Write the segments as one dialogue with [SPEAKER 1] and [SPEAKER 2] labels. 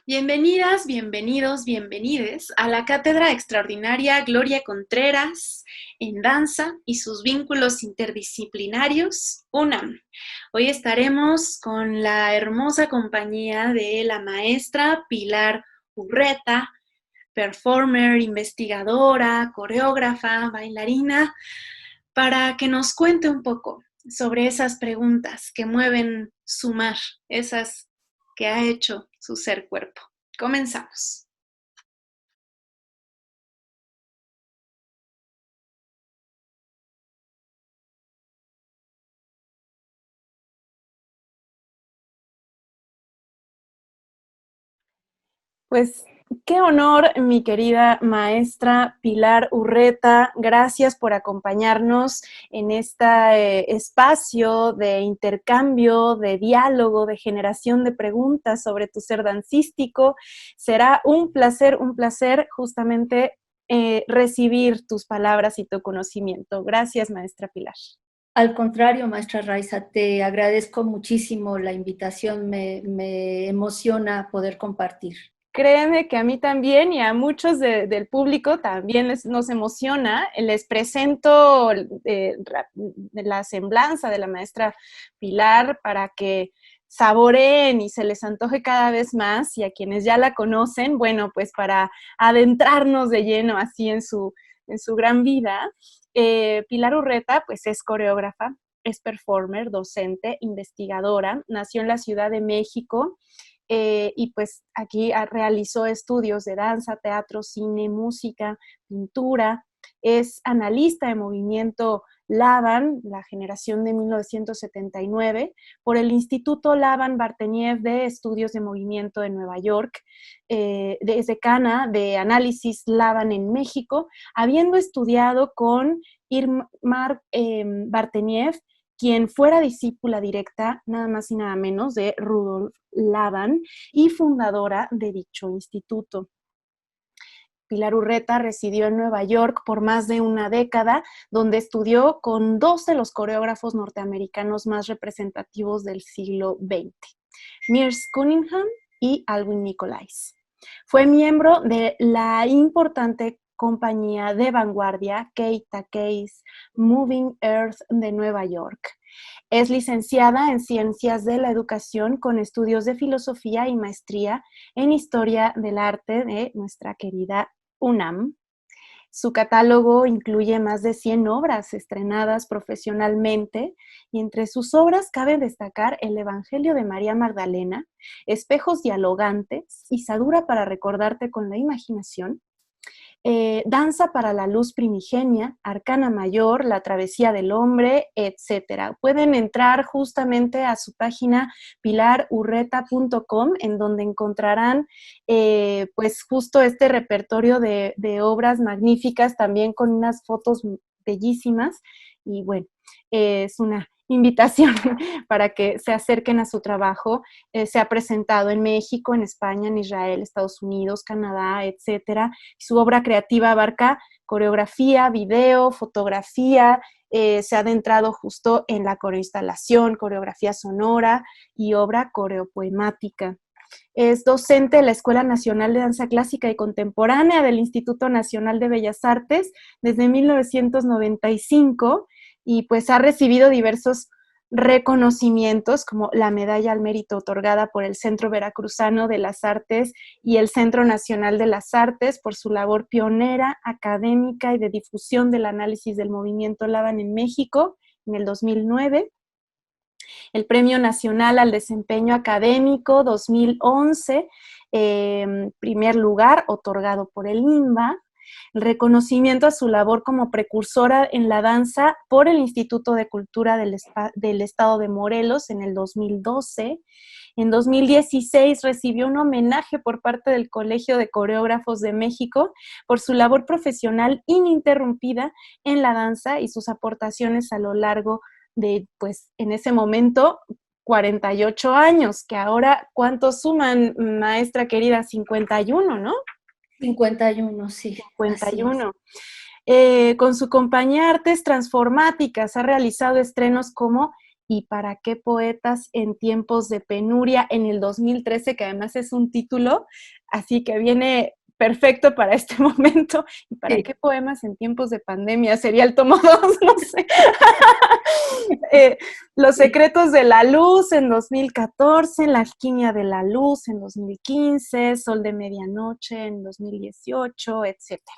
[SPEAKER 1] Bienvenidas, bienvenidos, bienvenides a la Cátedra Extraordinaria Gloria Contreras en Danza y sus vínculos interdisciplinarios, UNAM. Hoy estaremos con la hermosa compañía de la maestra Pilar Urreta, performer, investigadora, coreógrafa, bailarina, para que nos cuente un poco sobre esas preguntas que mueven su mar, esas que ha hecho su ser cuerpo. Comenzamos. Pues qué honor, mi querida maestra Pilar Urreta. Gracias por acompañarnos en este espacio de intercambio, de diálogo, de generación de preguntas sobre tu ser dancístico. Será un placer justamente recibir tus palabras y tu conocimiento. Gracias, maestra Pilar.
[SPEAKER 2] Al contrario, maestra Raiza, te agradezco muchísimo la invitación, me emociona poder compartir.
[SPEAKER 1] Créeme que a mí también y a muchos del público también nos emociona. Les presento la semblanza de la maestra Pilar para que saboreen y se les antoje cada vez más, y a quienes ya la conocen, bueno, pues para adentrarnos de lleno así en su gran vida. Pilar Urreta pues es coreógrafa, es performer, docente, investigadora, nació en la Ciudad de México. Y pues aquí realizó estudios de danza, teatro, cine, música, pintura. Es analista de movimiento Laban, la generación de 1979, por el Instituto Laban Barteniev de Estudios de Movimiento de Nueva York. Es decana de análisis Laban en México, habiendo estudiado con Irmar Barteniev, quien fuera discípula directa, nada más y nada menos, de Rudolf Laban y fundadora de dicho instituto. Pilar Urreta residió en Nueva York por más de una década, donde estudió con dos de los coreógrafos norteamericanos más representativos del siglo XX, Merce Cunningham y Alvin Nicolais. Fue miembro de la importante compañía de vanguardia Keita Case Moving Earth de Nueva York. Es licenciada en Ciencias de la Educación con estudios de Filosofía y maestría en Historia del Arte de nuestra querida UNAM. Su catálogo incluye más de 100 obras estrenadas profesionalmente, y entre sus obras cabe destacar El Evangelio de María Magdalena, Espejos dialogantes, Isadura para recordarte con la imaginación, Danza para la luz primigenia, Arcana Mayor, La travesía del hombre, etc. Pueden entrar justamente a su página pilarurreta.com, en donde encontrarán pues justo este repertorio de obras magníficas, también con unas fotos bellísimas. Y bueno, es una invitación para que se acerquen a su trabajo. Se ha presentado en México, en España, en Israel, Estados Unidos, Canadá, etcétera. Su obra creativa abarca coreografía, video, fotografía. Se ha adentrado justo en la coreoinstalación, coreografía sonora y obra coreopoemática. Es docente de la Escuela Nacional de Danza Clásica y Contemporánea del Instituto Nacional de Bellas Artes desde 1995, y pues ha recibido diversos reconocimientos como la Medalla al Mérito otorgada por el Centro Veracruzano de las Artes y el Centro Nacional de las Artes por su labor pionera, académica y de difusión del análisis del movimiento Laban en México en el 2009. El Premio Nacional al Desempeño Académico 2011, primer lugar, otorgado por el INBA. El reconocimiento a su labor como precursora en la danza por el Instituto de Cultura del Estado de Morelos en el 2012. En 2016 recibió un homenaje por parte del Colegio de Coreógrafos de México por su labor profesional ininterrumpida en la danza y sus aportaciones a lo largo de, pues, en ese momento, 48 años, que ahora, ¿cuántos suman, maestra querida? 51, ¿no?
[SPEAKER 2] 51, sí, así es.
[SPEAKER 1] 51. Con su compañía Artes Transformáticas ha realizado estrenos como ¿Y para qué poetas en tiempos de penuria? En el 2013, que además es un título, así que viene perfecto para este momento. ¿Y para
[SPEAKER 2] Sí.
[SPEAKER 1] qué poemas en tiempos de pandemia? Sería el tomo 2, no sé. Los
[SPEAKER 2] Sí.
[SPEAKER 1] secretos de la luz en 2014, La alquimia de la luz en 2015, Sol de medianoche en 2018, etcétera.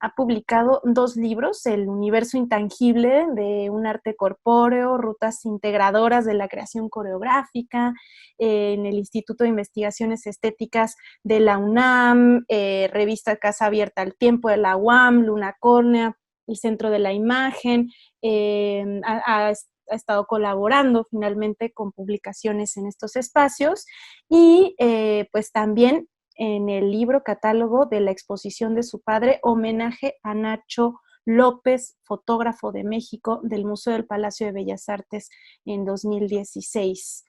[SPEAKER 1] Ha publicado 2 libros, El universo intangible de un arte corpóreo, Rutas integradoras de la creación coreográfica, en el Instituto de Investigaciones Estéticas de la UNAM, revista Casa Abierta al Tiempo de la UAM, Luna Córnea, el Centro de la Imagen, ha estado colaborando finalmente con publicaciones en estos espacios y pues también en el libro catálogo de la exposición de su padre, Homenaje a Nacho López, fotógrafo de México, del Museo del Palacio de Bellas Artes en 2016.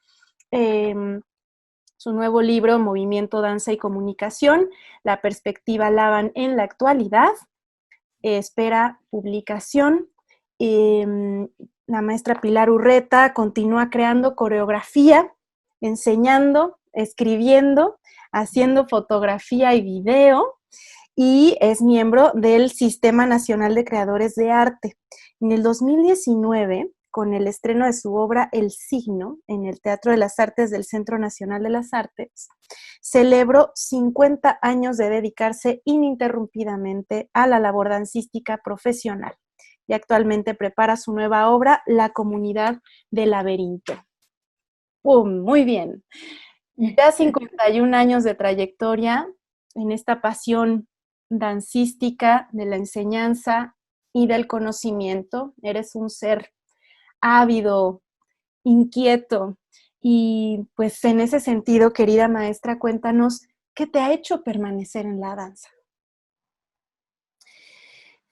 [SPEAKER 1] Su nuevo libro, Movimiento, Danza y Comunicación, la perspectiva Laban en la actualidad, espera publicación. La maestra Pilar Urreta continúa creando coreografía, enseñando, escribiendo, haciendo fotografía y video, y es miembro del Sistema Nacional de Creadores de Arte. En el 2019, con el estreno de su obra El Signo en el Teatro de las Artes del Centro Nacional de las Artes, celebró 50 años de dedicarse ininterrumpidamente a la labor dancística profesional y actualmente prepara su nueva obra, La Comunidad del Laberinto. ¡Pum! Muy bien. Ya 51 años de trayectoria en esta pasión dancística de la enseñanza y del conocimiento. Eres un ser ávido, inquieto, y pues en ese sentido, querida maestra, cuéntanos, ¿qué te ha hecho permanecer en la danza?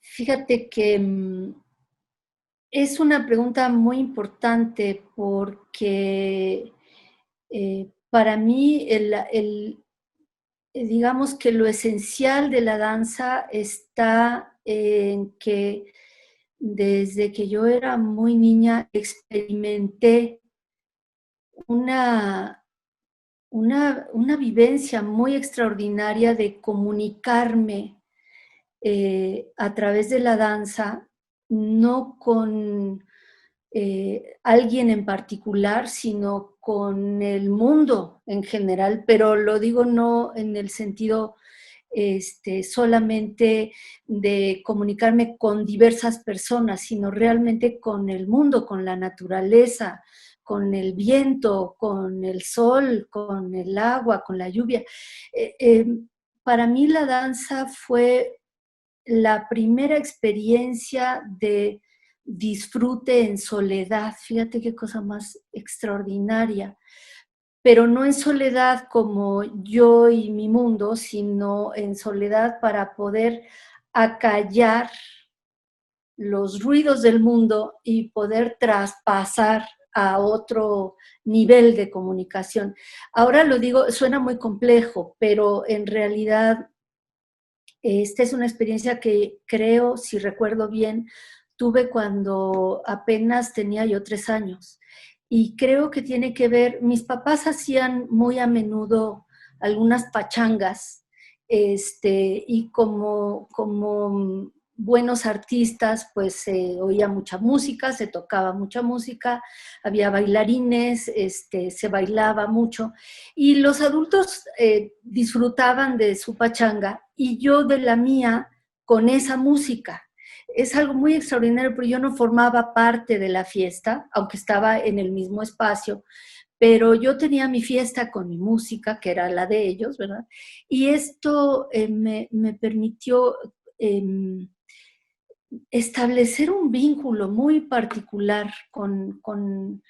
[SPEAKER 2] Fíjate que es una pregunta muy importante porque para mí digamos que lo esencial de la danza está en que desde que yo era muy niña experimenté una, una vivencia muy extraordinaria de comunicarme a través de la danza, no con alguien en particular, sino con el mundo en general, pero lo digo no en el sentido solamente de comunicarme con diversas personas, sino realmente con el mundo, con la naturaleza, con el viento, con el sol, con el agua, con la lluvia. Para mí la danza fue la primera experiencia de disfrute en soledad. Fíjate qué cosa más extraordinaria. Pero no en soledad como yo y mi mundo, sino en soledad para poder acallar los ruidos del mundo y poder traspasar a otro nivel de comunicación. Ahora lo digo, suena muy complejo, pero en realidad esta es una experiencia que creo, si recuerdo bien, tuve cuando apenas tenía yo 3 años. Y creo que tiene que ver, mis papás hacían muy a menudo algunas pachangas, y como buenos artistas, pues se oía mucha música, se tocaba mucha música, había bailarines, se bailaba mucho, y los adultos disfrutaban de su pachanga y yo de la mía con esa música. Es algo muy extraordinario, pero yo no formaba parte de la fiesta, aunque estaba en el mismo espacio, pero yo tenía mi fiesta con mi música, que era la de ellos, ¿verdad? Y esto me permitió establecer un vínculo muy particular con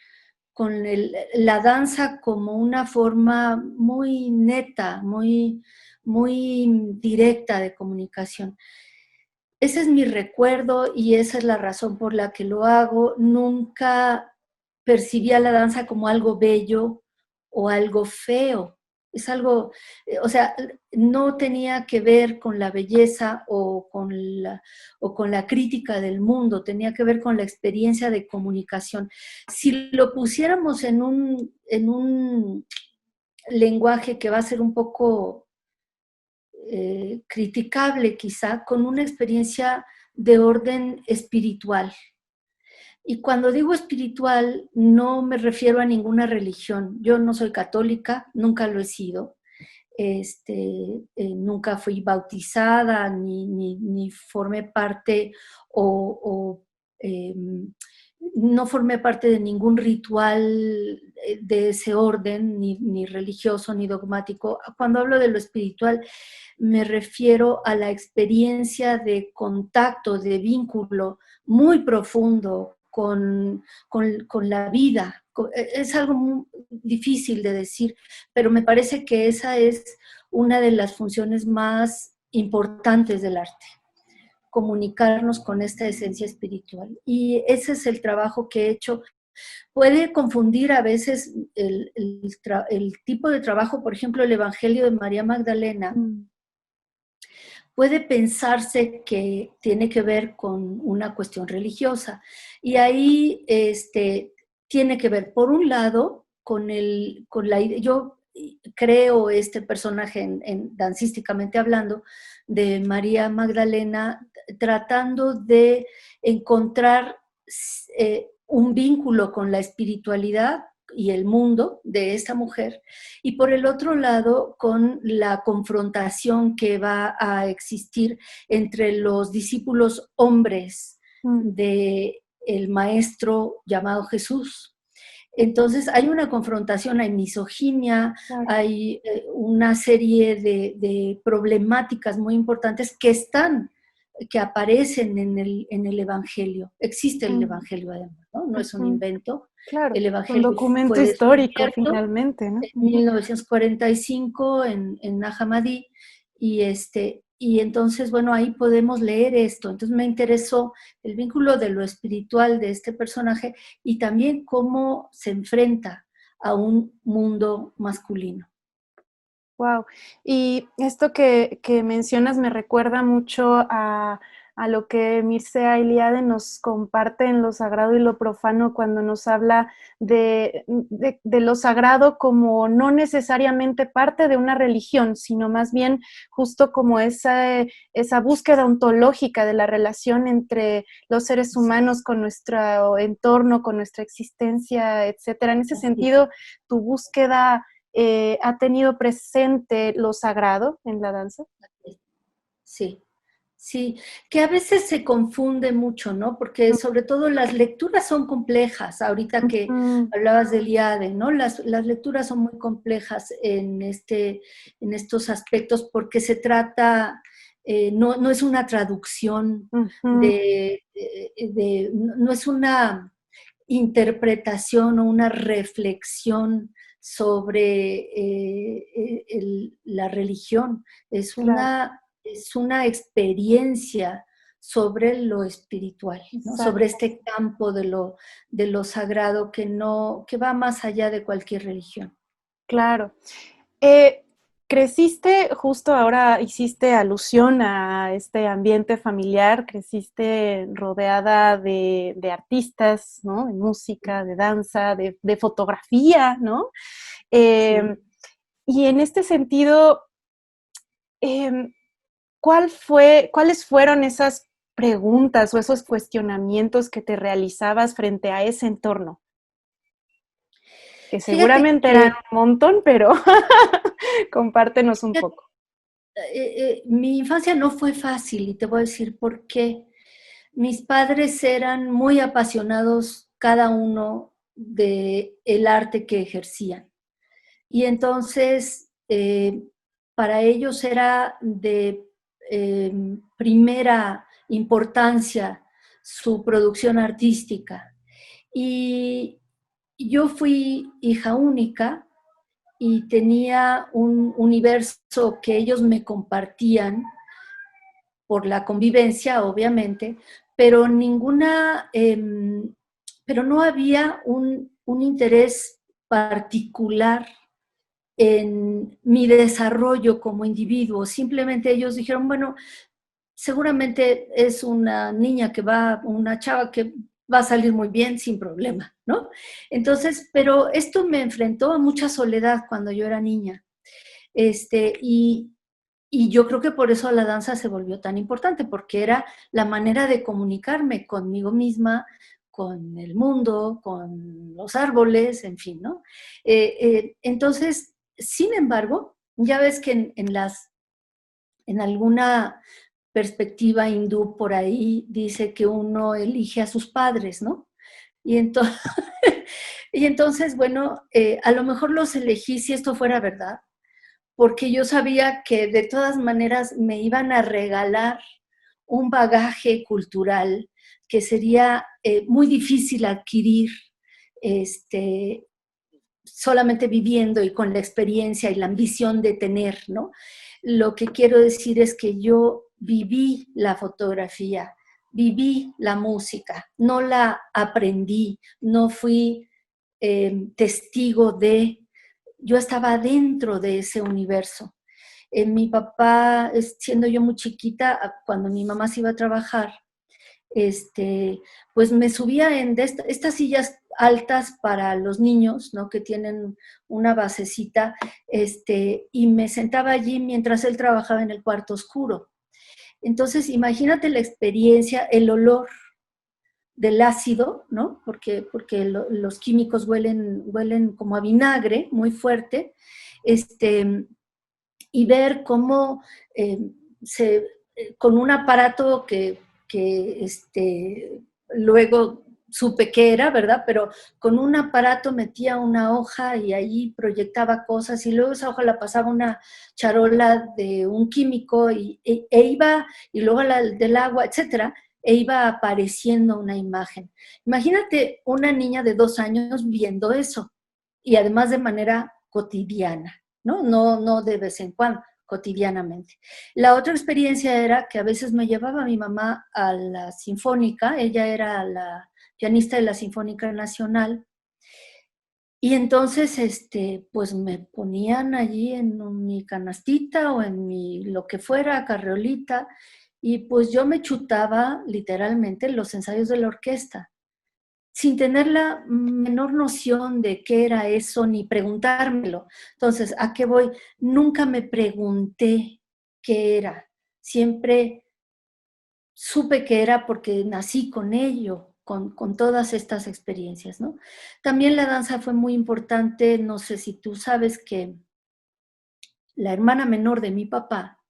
[SPEAKER 2] la danza como una forma muy neta, muy directa de comunicación. Ese es mi recuerdo y esa es la razón por la que lo hago. Nunca percibí a la danza como algo bello o algo feo. Es algo, o sea, no tenía que ver con la belleza o con la crítica del mundo, tenía que ver con la experiencia de comunicación. Si lo pusiéramos en un lenguaje que va a ser un poco criticable quizá, con una experiencia de orden espiritual. Y cuando digo espiritual, no me refiero a ninguna religión. Yo no soy católica, nunca lo he sido. Nunca fui bautizada, ni formé parte eh, no formé parte de ningún ritual de ese orden, ni religioso, ni dogmático. Cuando hablo de lo espiritual, me refiero a la experiencia de contacto, de vínculo muy profundo con la vida. Es algo muy difícil de decir, pero me parece que esa es una de las funciones más importantes del arte, comunicarnos con esta esencia espiritual. Y ese es el trabajo que he hecho. Puede confundir a veces el tipo de trabajo, por ejemplo, el Evangelio de María Magdalena, puede pensarse que tiene que ver con una cuestión religiosa. Y ahí tiene que ver, por un lado, yo creo este personaje, dancísticamente hablando, de María Magdalena, tratando de encontrar un vínculo con la espiritualidad y el mundo de esta mujer, y por el otro lado con la confrontación que va a existir entre los discípulos hombres de el maestro llamado Jesús. Entonces hay una confrontación, hay misoginia, claro. Hay una serie de problemáticas muy importantes que aparecen en el Evangelio. Existe el Evangelio además, ¿no? No es un invento.
[SPEAKER 1] Claro,
[SPEAKER 2] el
[SPEAKER 1] Evangelio un documento histórico finalmente, ¿no?
[SPEAKER 2] En 1945 en Nahamadi, y entonces, bueno, ahí podemos leer esto. Entonces me interesó el vínculo de lo espiritual de este personaje y también cómo se enfrenta a un mundo masculino.
[SPEAKER 1] Wow. Y esto que mencionas me recuerda mucho a lo que Mircea Eliade nos comparte en lo sagrado y lo profano cuando nos habla de lo sagrado como no necesariamente parte de una religión, sino más bien justo como esa búsqueda ontológica de la relación entre los seres humanos con nuestro entorno, con nuestra existencia, etcétera. En ese sentido, tu búsqueda ¿ha tenido presente lo sagrado en la danza?
[SPEAKER 2] Sí, que a veces se confunde mucho, ¿no? Porque sobre todo las lecturas son complejas, ahorita que hablabas de Eliade, ¿no? Las lecturas son muy complejas en estos aspectos porque se trata, no es una traducción no es una interpretación o una reflexión sobre la religión, es una experiencia sobre lo espiritual, ¿no? Sobre este campo de lo sagrado que va más allá de cualquier religión.
[SPEAKER 1] Claro. Creciste, justo ahora hiciste alusión a este ambiente familiar, creciste rodeada de artistas, ¿no? De música, de danza, de fotografía, ¿no? Y en este sentido, ¿cuáles fueron esas preguntas o esos cuestionamientos que te realizabas frente a ese entorno? Que seguramente eran un montón, pero compártenos un poco.
[SPEAKER 2] Mi infancia no fue fácil y te voy a decir por qué. Mis padres eran muy apasionados cada uno del arte que ejercían. Y entonces, para ellos era de primera importancia su producción artística. Y yo fui hija única y tenía un universo que ellos me compartían por la convivencia, obviamente, pero pero no había un interés particular en mi desarrollo como individuo. Simplemente ellos dijeron, bueno, seguramente es una niña una chava que va a salir muy bien sin problema, ¿no? Entonces, pero esto me enfrentó a mucha soledad cuando yo era niña. Y yo creo que por eso la danza se volvió tan importante, porque era la manera de comunicarme conmigo misma, con el mundo, con los árboles, en fin, ¿no? Entonces, sin embargo, ya ves que en alguna perspectiva hindú por ahí dice que uno elige a sus padres, ¿no? Y entonces, y entonces bueno, a lo mejor los elegí si esto fuera verdad, porque yo sabía que de todas maneras me iban a regalar un bagaje cultural que sería muy difícil adquirir este, solamente viviendo y con la experiencia y la ambición de tener, ¿no? Lo que quiero decir es que yo viví la fotografía, viví la música, no la aprendí, no fui testigo de, yo estaba dentro de ese universo. Mi papá, siendo yo muy chiquita, cuando mi mamá se iba a trabajar, pues me subía en estas sillas altas para los niños, ¿no? Que tienen una basecita, y me sentaba allí mientras él trabajaba en el cuarto oscuro. Entonces, imagínate la experiencia, el olor del ácido, ¿no? Porque los químicos huelen como a vinagre, muy fuerte, y ver cómo eh, con un aparato que luego supe que era, ¿verdad? Pero con un aparato metía una hoja y ahí proyectaba cosas y luego esa hoja la pasaba a una charola de un químico e iba, y luego del agua, etcétera, e iba apareciendo una imagen. Imagínate una niña de 2 años viendo eso y además de manera cotidiana. ¿No? No de vez en cuando, cotidianamente. La otra experiencia era que a veces me llevaba mi mamá a la Sinfónica, ella era la pianista de la Sinfónica Nacional, y entonces, pues me ponían allí en mi canastita o en mi lo que fuera, carreolita, y pues yo me chutaba literalmente los ensayos de la orquesta sin tener la menor noción de qué era eso, ni preguntármelo. Entonces, ¿a qué voy? Nunca me pregunté qué era. Siempre supe que era porque nací con ello, con todas estas experiencias, ¿no? También la danza fue muy importante. No sé si tú sabes que la hermana menor de mi papá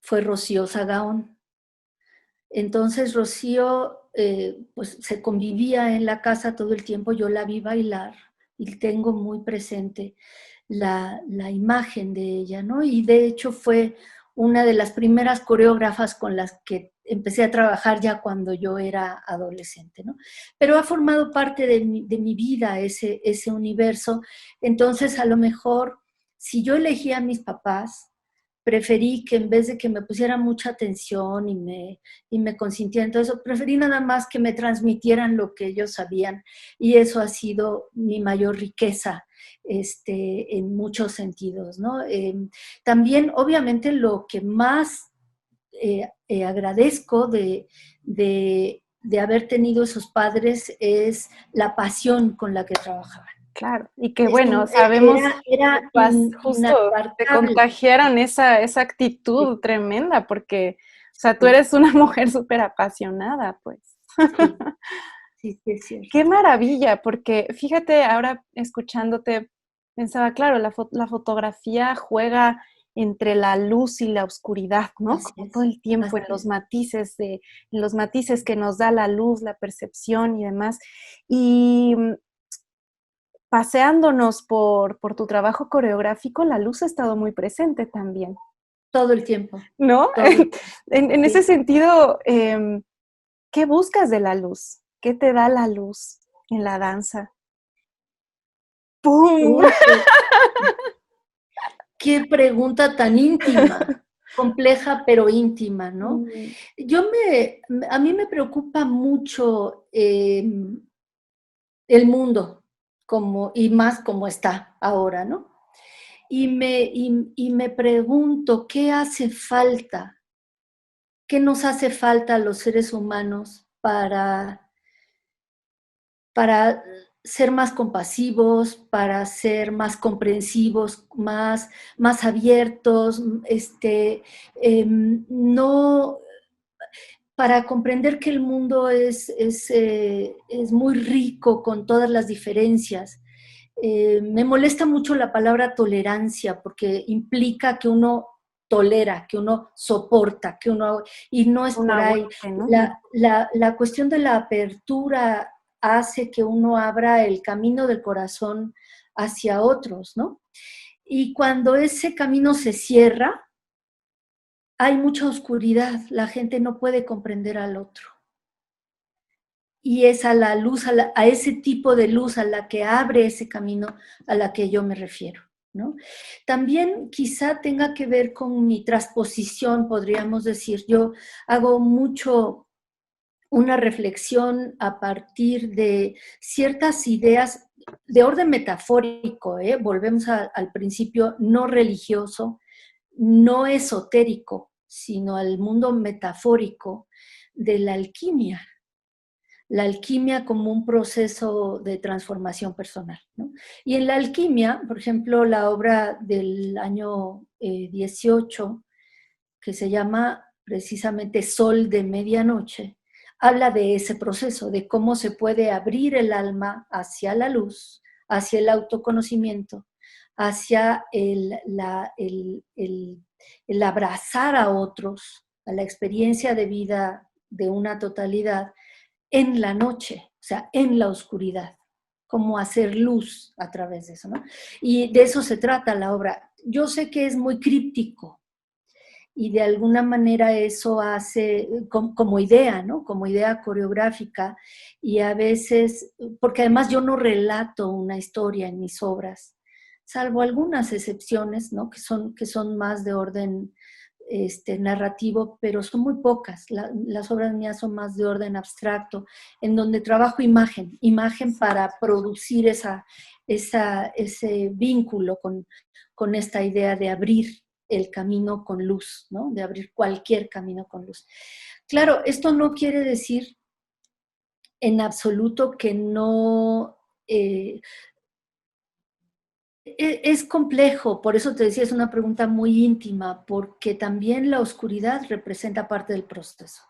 [SPEAKER 2] fue Rocío Sagaón. Entonces Rocío pues se convivía en la casa todo el tiempo, yo la vi bailar y tengo muy presente la imagen de ella, ¿no? Y de hecho fue una de las primeras coreógrafas con las que empecé a trabajar ya cuando yo era adolescente, ¿no? Pero ha formado parte de mi vida ese universo. Entonces a lo mejor si yo elegía a mis papás, preferí que en vez de que me pusiera mucha atención y me consintieran todo eso, preferí nada más que me transmitieran lo que ellos sabían, y eso ha sido mi mayor riqueza en muchos sentidos, ¿no? También, obviamente, lo que más agradezco de haber tenido esos padres es la pasión con la que trabajaban.
[SPEAKER 1] Claro, y que bueno, sabemos
[SPEAKER 2] Era
[SPEAKER 1] que justo te
[SPEAKER 2] inabarcable.
[SPEAKER 1] contagiaron esa actitud tremenda, porque, o sea, tú eres una mujer súper apasionada, pues.
[SPEAKER 2] Sí, sí, sí, es
[SPEAKER 1] Qué
[SPEAKER 2] cierto.
[SPEAKER 1] maravilla, porque fíjate, ahora escuchándote, pensaba, claro, la fotografía juega entre la luz y la oscuridad, ¿no?
[SPEAKER 2] Así
[SPEAKER 1] Como todo
[SPEAKER 2] es,
[SPEAKER 1] el tiempo
[SPEAKER 2] así es.
[SPEAKER 1] en los matices que nos da la luz, la percepción y demás. Y paseándonos por tu trabajo coreográfico, la luz ha estado muy presente también,
[SPEAKER 2] Todo el tiempo,
[SPEAKER 1] ¿no?
[SPEAKER 2] todo el tiempo.
[SPEAKER 1] En ese
[SPEAKER 2] Sí.
[SPEAKER 1] sentido, ¿qué buscas de la luz? ¿Qué te da la luz en la danza? ¡Pum!
[SPEAKER 2] Uy, qué pregunta tan íntima, compleja pero íntima, ¿no?
[SPEAKER 1] Mm,
[SPEAKER 2] A mí me preocupa mucho el mundo, y más como está ahora, ¿no? Y me pregunto, ¿qué hace falta? ¿Qué nos hace falta a los seres humanos para ser más compasivos, para ser más comprensivos, más abiertos, no, para comprender que el mundo es muy rico con todas las diferencias? Me molesta mucho la palabra tolerancia porque implica que uno tolera, que uno soporta, y no es
[SPEAKER 1] Un
[SPEAKER 2] por ahí.
[SPEAKER 1] aguante, ¿no?
[SPEAKER 2] La cuestión de la apertura hace que uno abra el camino del corazón hacia otros, ¿no? Y cuando ese camino se cierra, hay mucha oscuridad, la gente no puede comprender al otro. Y es a la luz, a ese tipo de luz a la que abre ese camino a la que yo me refiero, ¿no? También quizá tenga que ver con mi transposición, podríamos decir. Yo hago mucho una reflexión a partir de ciertas ideas de orden metafórico, ¿eh? Volvemos al principio, no religioso, no esotérico, sino al mundo metafórico de la alquimia como un proceso de transformación personal, ¿no? Y en la alquimia, por ejemplo, la obra del año 18, que se llama precisamente Sol de Medianoche, habla de ese proceso, de cómo se puede abrir el alma hacia la luz, hacia el autoconocimiento, hacia el abrazar a otros, a la experiencia de vida de una totalidad en la noche, o sea, en la oscuridad, cómo hacer luz a través de eso, ¿no? Y de eso se trata la obra. Yo sé que es muy críptico y de alguna manera eso hace como idea, ¿no? Como idea coreográfica, y a veces, porque además yo no relato una historia en mis obras, salvo algunas excepciones, ¿no? Que son más de orden narrativo, pero son muy pocas. Las obras mías son más de orden abstracto, en donde trabajo imagen para producir ese vínculo con esta idea de abrir el camino con luz, ¿no? De abrir cualquier camino con luz. Claro, esto no quiere decir en absoluto que no... es complejo, por eso te decía, es una pregunta muy íntima, porque también la oscuridad representa parte del proceso.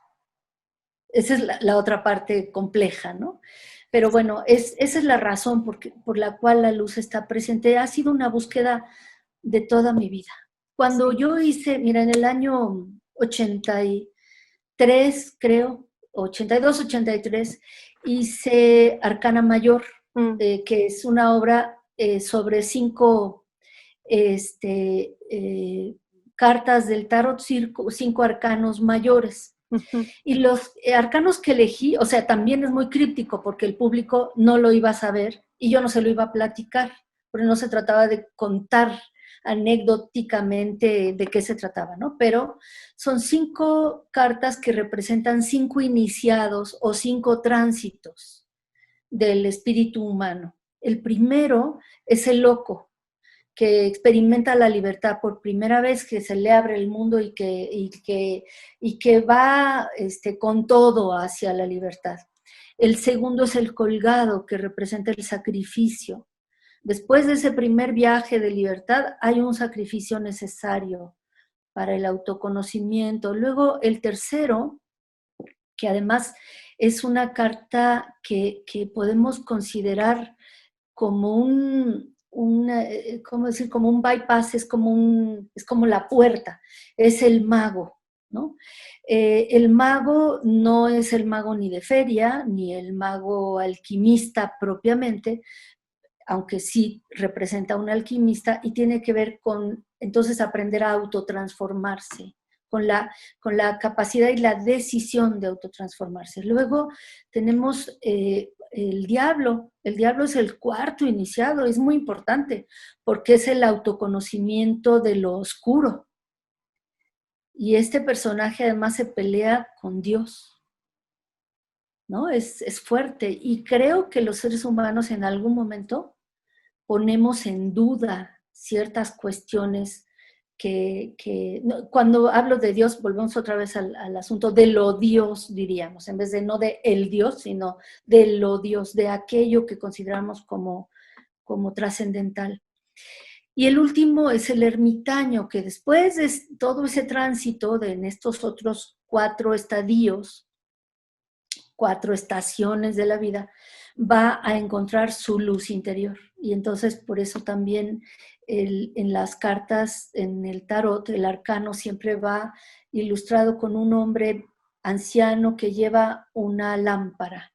[SPEAKER 2] Esa es la otra parte compleja, ¿no? Pero bueno, esa es la razón por la cual la luz está presente. Ha sido una búsqueda de toda mi vida. Cuando yo hice, mira, en el año 83, creo, 82, 83, hice Arcana Mayor, que es una obra sobre 5 cartas del tarot, 5 arcanos mayores. Y los arcanos que elegí, o sea, también es muy críptico porque el público no lo iba a saber y yo no se lo iba a platicar, porque no se trataba de contar anecdóticamente de qué se trataba, ¿no? Pero son 5 cartas que representan 5 iniciados o 5 tránsitos del espíritu humano. El primero es el loco, que experimenta la libertad por primera vez, que se le abre el mundo y que va con todo hacia la libertad. El segundo es el colgado, que representa el sacrificio. Después de ese primer viaje de libertad hay un sacrificio necesario para el autoconocimiento. Luego el tercero, que además es una carta que podemos considerar como ¿cómo decir? Como un bypass, es como la puerta, es el mago, ¿no? El mago no es el mago ni de feria, ni el mago alquimista propiamente, aunque sí representa a un alquimista, y tiene que ver con, entonces, aprender a autotransformarse, con la capacidad y la decisión de autotransformarse. Luego tenemos el diablo es el cuarto iniciado, es muy importante, porque es el autoconocimiento de lo oscuro. Y este personaje además se pelea con Dios. ¿no? Es fuerte y creo que los seres humanos en algún momento ponemos en duda ciertas cuestiones cuando hablo de Dios, volvemos otra vez al asunto de lo Dios, diríamos, en vez de no de el Dios, sino de lo Dios, de aquello que consideramos como trascendental. Y el último es el ermitaño, que después de todo ese tránsito en estos otros 4 estadios, 4 estaciones de la vida, va a encontrar su luz interior. Y entonces por eso también en las cartas, en el tarot, el arcano siempre va ilustrado con un hombre anciano que lleva una lámpara.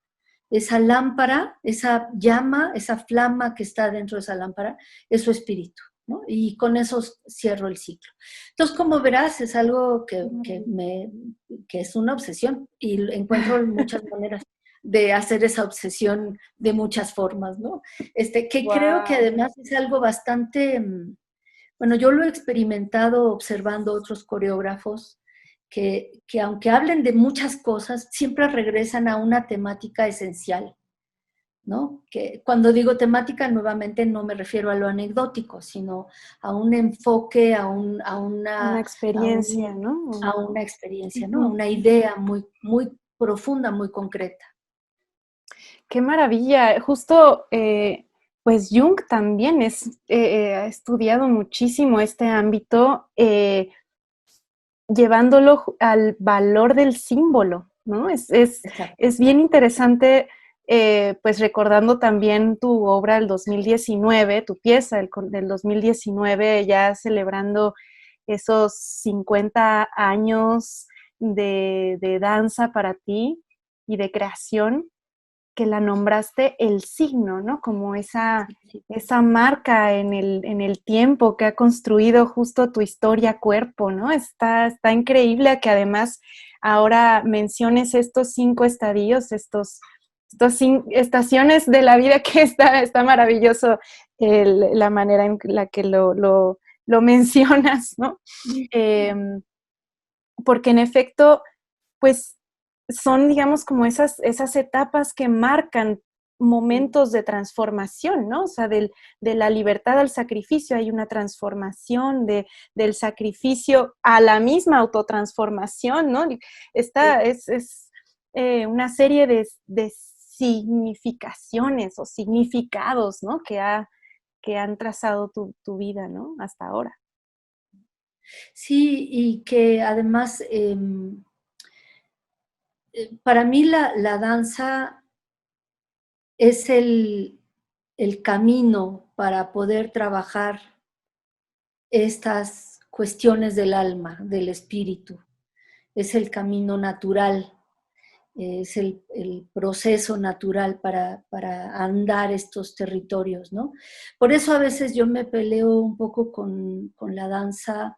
[SPEAKER 2] Esa lámpara, esa llama, esa flama que está dentro de esa lámpara, es su espíritu, ¿no? Y con eso cierro el ciclo. Entonces, como verás, es algo que es una obsesión y encuentro muchas maneras de hacer esa obsesión de muchas formas, ¿no? Que creo que
[SPEAKER 1] Wow.
[SPEAKER 2] además es algo bastante, bueno, yo lo he experimentado observando otros coreógrafos que aunque hablen de muchas cosas, siempre regresan a una temática esencial, ¿no? Que cuando digo temática, nuevamente no me refiero a lo anecdótico, sino a un enfoque, a
[SPEAKER 1] Una
[SPEAKER 2] a
[SPEAKER 1] experiencia, ¿no?
[SPEAKER 2] a una experiencia, ¿no? A
[SPEAKER 1] Ujú.
[SPEAKER 2] una idea muy, muy profunda, muy concreta.
[SPEAKER 1] Qué maravilla. Justo, pues Jung también ha estudiado muchísimo este ámbito, llevándolo al valor del símbolo, ¿no?
[SPEAKER 2] Exacto.
[SPEAKER 1] Es bien interesante, pues recordando también tu obra del 2019, tu pieza del 2019, ya celebrando esos 50 años de danza para ti y de creación, que la nombraste el signo, ¿no? Como esa marca en el tiempo que ha construido justo tu historia cuerpo, ¿no? Está increíble que además ahora menciones estos 5 estadios, estaciones de la vida, que está maravilloso la manera en la que lo mencionas, ¿no? Eh, Porque en efecto, pues son, digamos, como esas etapas que marcan momentos de transformación, ¿no? O sea, de la libertad al sacrificio hay una transformación, del sacrificio a la misma autotransformación, ¿no? Es una serie de significaciones o significados, ¿no? Que han trazado tu vida, ¿no? Hasta ahora.
[SPEAKER 2] Sí, y que además para mí la danza es el camino para poder trabajar estas cuestiones del alma, del espíritu. Es el camino natural, es el proceso natural para andar estos territorios, ¿no? Por eso a veces yo me peleo un poco con la danza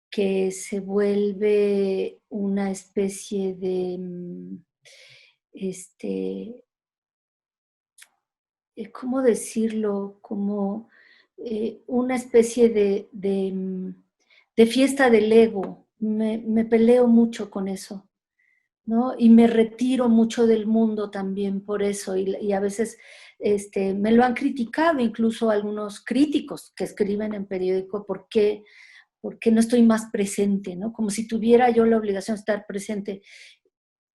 [SPEAKER 2] que se vuelve una especie de, este, ¿cómo decirlo? Como una especie de fiesta del ego. Me peleo mucho con eso, ¿no? Y me retiro mucho del mundo también por eso. Y a veces me lo han criticado incluso algunos críticos que escriben en periódico porque no estoy más presente, ¿no? Como si tuviera yo la obligación de estar presente.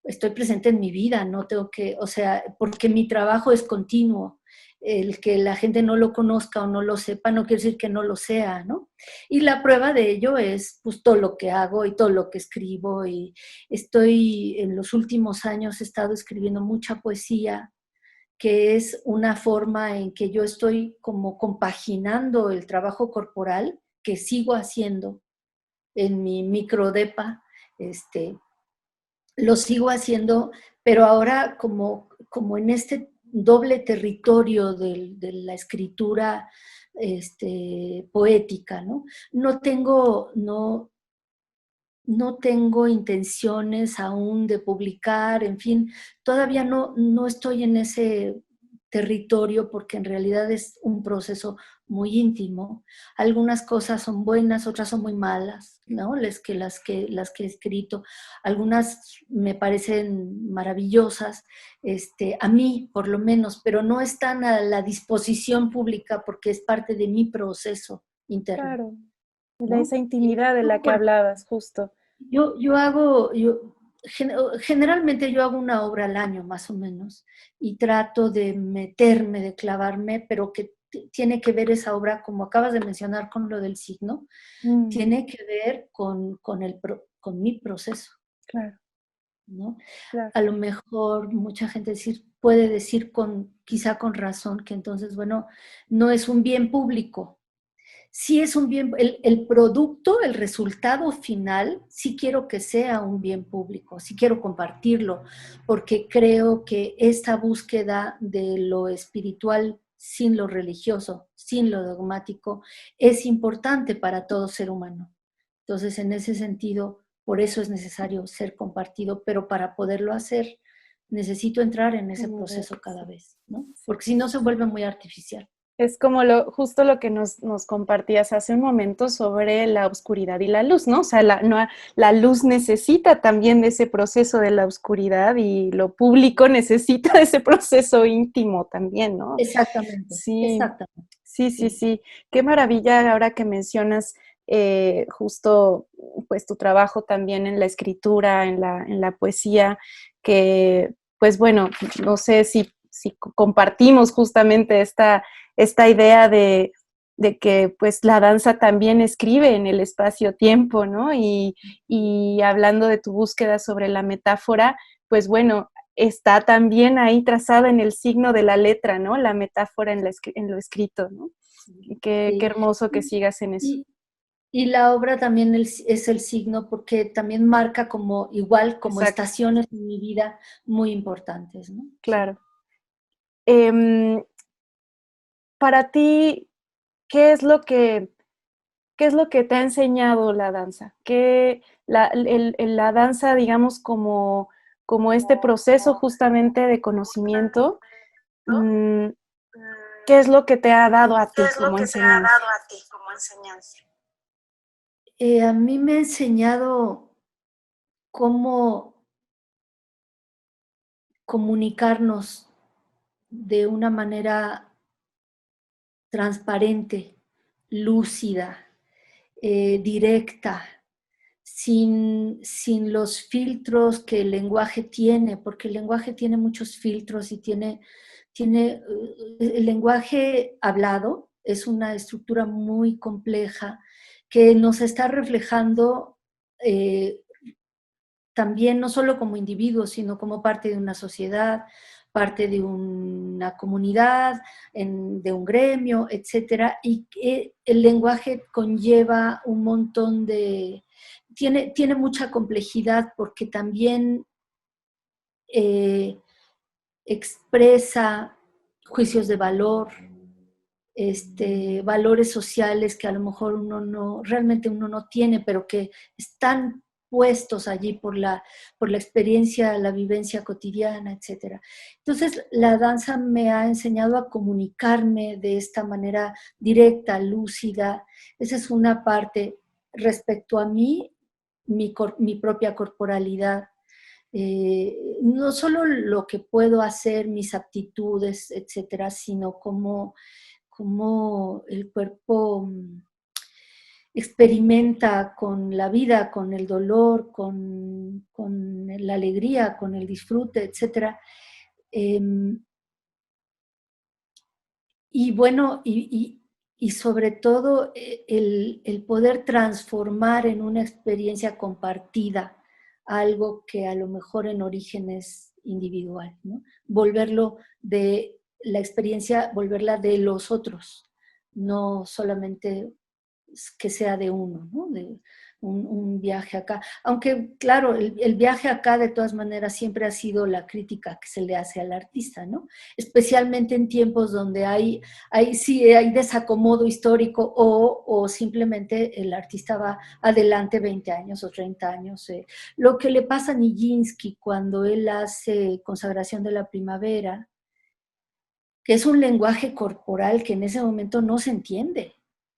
[SPEAKER 2] Estoy presente en mi vida, no tengo que, o sea, porque mi trabajo es continuo. El que la gente no lo conozca o no lo sepa no quiere decir que no lo sea, ¿no? Y la prueba de ello es pues todo lo que hago y todo lo que escribo y en los últimos años he estado escribiendo mucha poesía, que es una forma en que yo estoy como compaginando el trabajo corporal que sigo haciendo en mi microdepa, lo sigo haciendo, pero ahora como en este doble territorio de la escritura poética, ¿no? No tengo intenciones aún de publicar, en fin, todavía no estoy en ese territorio, porque en realidad es un proceso muy íntimo. Algunas cosas son buenas, otras son muy malas, ¿no? Las que he escrito. Algunas me parecen maravillosas, a mí por lo menos, pero no están a la disposición pública porque es parte de mi proceso interno,
[SPEAKER 1] Claro, de
[SPEAKER 2] ¿no?
[SPEAKER 1] esa intimidad de la que hablabas, justo.
[SPEAKER 2] Generalmente yo hago una obra al año más o menos y trato de meterme, de clavarme, pero que tiene que ver esa obra, como acabas de mencionar con lo del signo,
[SPEAKER 1] Mm,
[SPEAKER 2] tiene que ver con mi proceso,
[SPEAKER 1] claro,
[SPEAKER 2] ¿no?
[SPEAKER 1] claro.
[SPEAKER 2] A lo mejor mucha gente puede decir quizá con razón que entonces, bueno, no es un bien público. Sí es un bien, el producto, el resultado final, sí quiero que sea un bien público, sí quiero compartirlo, porque creo que esta búsqueda de lo espiritual sin lo religioso, sin lo dogmático, es importante para todo ser humano. Entonces, en ese sentido, por eso es necesario ser compartido, pero para poderlo hacer, necesito entrar en ese proceso cada vez, ¿no?
[SPEAKER 1] Sí.
[SPEAKER 2] Porque si no se vuelve muy artificial.
[SPEAKER 1] Es como justo lo que nos compartías hace un momento sobre la oscuridad y la luz, ¿no? O sea, la luz necesita también de ese proceso de la oscuridad y lo público necesita de ese proceso íntimo también, ¿no?
[SPEAKER 2] Exactamente,
[SPEAKER 1] Sí,
[SPEAKER 2] exactamente.
[SPEAKER 1] sí, sí, sí. Qué maravilla ahora que mencionas justo pues tu trabajo también en la escritura, en la poesía, que pues bueno, no sé si compartimos justamente esta idea de que pues la danza también escribe en el espacio-tiempo, ¿no? Y hablando de tu búsqueda sobre la metáfora, pues bueno, está también ahí trazada en el signo de la letra, ¿no? La metáfora en lo escrito, ¿no? Qué
[SPEAKER 2] Sí.
[SPEAKER 1] hermoso que sigas en eso.
[SPEAKER 2] Y, y la obra también es el signo porque también marca igual como
[SPEAKER 1] Exacto,
[SPEAKER 2] estaciones en mi vida muy importantes, ¿no? Sí.
[SPEAKER 1] claro. Em, para ti, ¿qué es lo que, qué es lo que te ha enseñado la danza? La danza, digamos, como este proceso justamente de conocimiento, mm, ¿qué es lo que te ha dado a ti como enseñanza?
[SPEAKER 2] A mí me ha enseñado cómo comunicarnos de una manera transparente, lúcida, directa, sin los filtros que el lenguaje tiene, porque el lenguaje tiene muchos filtros y el lenguaje hablado es una estructura muy compleja que nos está reflejando también no solo como individuos, sino como parte de una sociedad, parte de una comunidad, de un gremio, etcétera, y que el lenguaje conlleva un montón tiene mucha complejidad porque también eh, expresa juicios de valor, valores sociales que a lo mejor realmente uno no tiene, pero que están puestos allí por la experiencia, la vivencia cotidiana, etc. Entonces, la danza me ha enseñado a comunicarme de esta manera directa, lúcida. Esa es una parte respecto a mí, mi propia corporalidad. No solo lo que puedo hacer, mis aptitudes, etcétera, sino cómo el cuerpo experimenta con la vida, con el dolor, con la alegría, con el disfrute, etcétera. Y bueno, y sobre todo el poder transformar en una experiencia compartida algo que a lo mejor en origen es individual, ¿no? Volverlo de la experiencia, volverla de los otros, no solamente que sea de uno, ¿no? De un viaje acá. Aunque, claro, el viaje acá de todas maneras siempre ha sido la crítica que se le hace al artista, ¿no? Especialmente en tiempos donde sí, hay desacomodo histórico o simplemente el artista va adelante 20 años o 30 años. Lo que le pasa a Nijinsky cuando él hace Consagración de la Primavera, que es un lenguaje corporal que en ese momento no se entiende,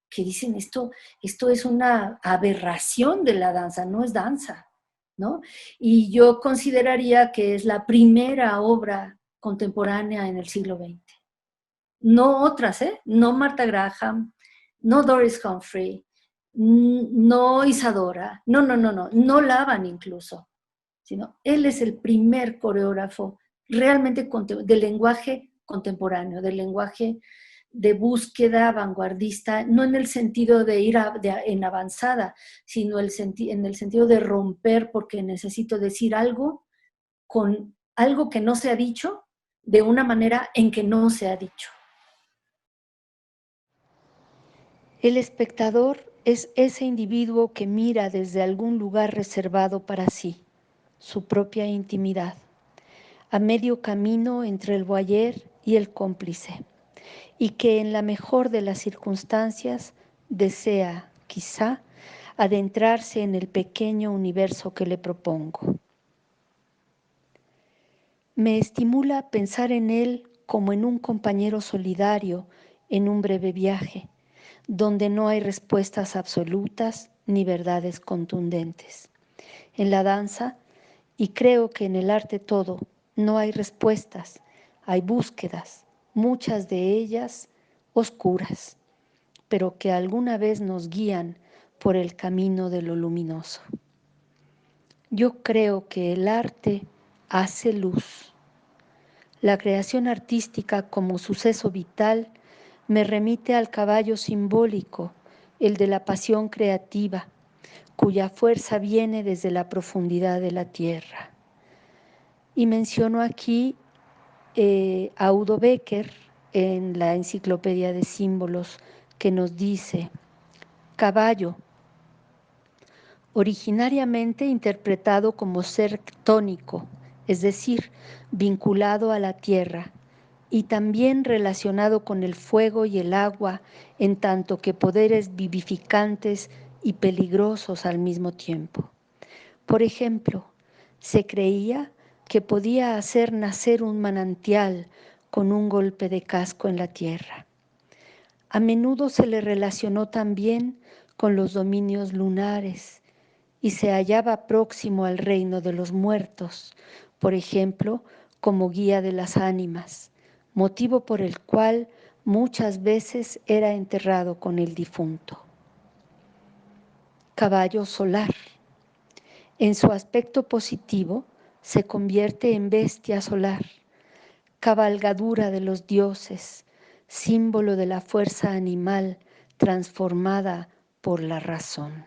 [SPEAKER 2] que dicen esto es una aberración de la danza, no es danza, ¿no? Y yo consideraría que es la primera obra contemporánea en el siglo XX. No otras, ¿eh? No Martha Graham, no Doris Humphrey, no Isadora, no Laban incluso, sino él es el primer coreógrafo realmente del lenguaje contemporáneo, del lenguaje de búsqueda vanguardista, no en el sentido de ir en avanzada, sino en el sentido de romper porque necesito decir algo con algo que no se ha dicho de una manera en que no se ha dicho.
[SPEAKER 3] El espectador es ese individuo que mira desde algún lugar reservado para sí, su propia intimidad, a medio camino entre el voyeur y el cómplice, y que en la mejor de las circunstancias desea, quizá, adentrarse en el pequeño universo que le propongo. Me estimula pensar en él como en un compañero solidario en un breve viaje, donde no hay respuestas absolutas ni verdades contundentes. En la danza, y creo que en el arte todo, no hay respuestas, hay búsquedas, muchas de ellas oscuras, pero que alguna vez nos guían por el camino de lo luminoso. Yo creo que el arte hace luz. La creación artística como suceso vital me remite al caballo simbólico, el de la pasión creativa, cuya fuerza viene desde la profundidad de la tierra. Y menciono aquí a Udo Becker en la Enciclopedia de Símbolos, que nos dice: caballo, originariamente interpretado como ser tónico, es decir, vinculado a la tierra, y también relacionado con el fuego y el agua, en tanto que poderes vivificantes y peligrosos al mismo tiempo. Por ejemplo, se creía que podía hacer nacer un manantial con un golpe de casco en la tierra. A menudo se le relacionó también con los dominios lunares y se hallaba próximo al reino de los muertos, por ejemplo, como guía de las ánimas, motivo por el cual muchas veces era enterrado con el difunto. Caballo solar. En su aspecto positivo, se convierte en bestia solar, cabalgadura de los dioses, símbolo de la fuerza animal transformada por la razón.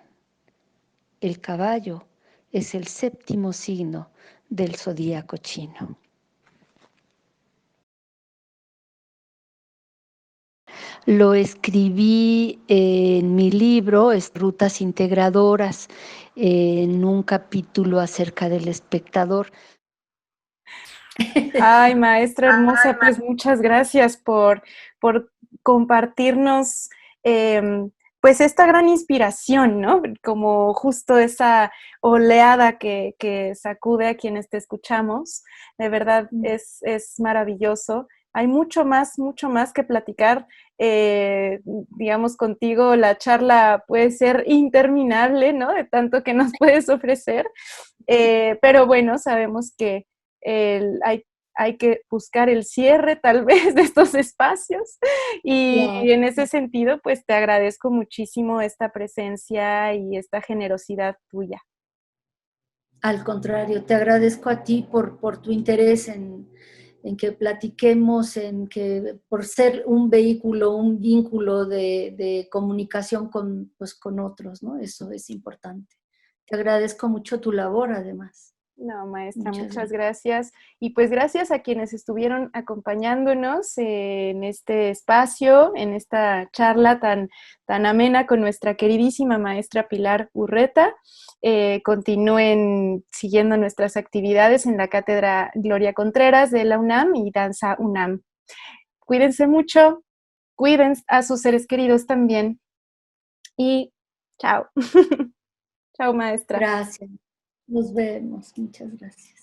[SPEAKER 3] El caballo es el séptimo signo del zodíaco chino. Lo escribí en mi libro, Rutas Integradoras, en un capítulo acerca del espectador.
[SPEAKER 1] Ay, maestra hermosa, pues muchas gracias por compartirnos pues esta gran inspiración, ¿no? Como justo esa oleada que sacude a quienes te escuchamos. De verdad es maravilloso. Hay mucho más que platicar. Digamos, contigo la charla puede ser interminable, ¿no? De tanto que nos puedes ofrecer. Pero bueno, sabemos que hay que buscar el cierre tal vez de estos espacios y
[SPEAKER 2] Claro.
[SPEAKER 1] en ese sentido pues te agradezco muchísimo esta presencia y esta generosidad tuya.
[SPEAKER 2] Al contrario, te agradezco a ti por tu interés en que platiquemos, por ser un vehículo, un vínculo de comunicación pues, con otros, ¿no? Eso es importante. Te agradezco mucho tu labor, además.
[SPEAKER 1] No, maestra,
[SPEAKER 2] Muchas
[SPEAKER 1] muchas
[SPEAKER 2] gracias.
[SPEAKER 1] gracias. Y pues gracias a quienes estuvieron acompañándonos en este espacio, en esta charla tan amena con nuestra queridísima maestra Pilar Urreta. Continúen siguiendo nuestras actividades en la Cátedra Gloria Contreras de la UNAM y Danza UNAM. Cuídense mucho, cuiden a sus seres queridos también. Y chao. Chao, maestra.
[SPEAKER 2] Gracias. Nos vemos. Muchas gracias.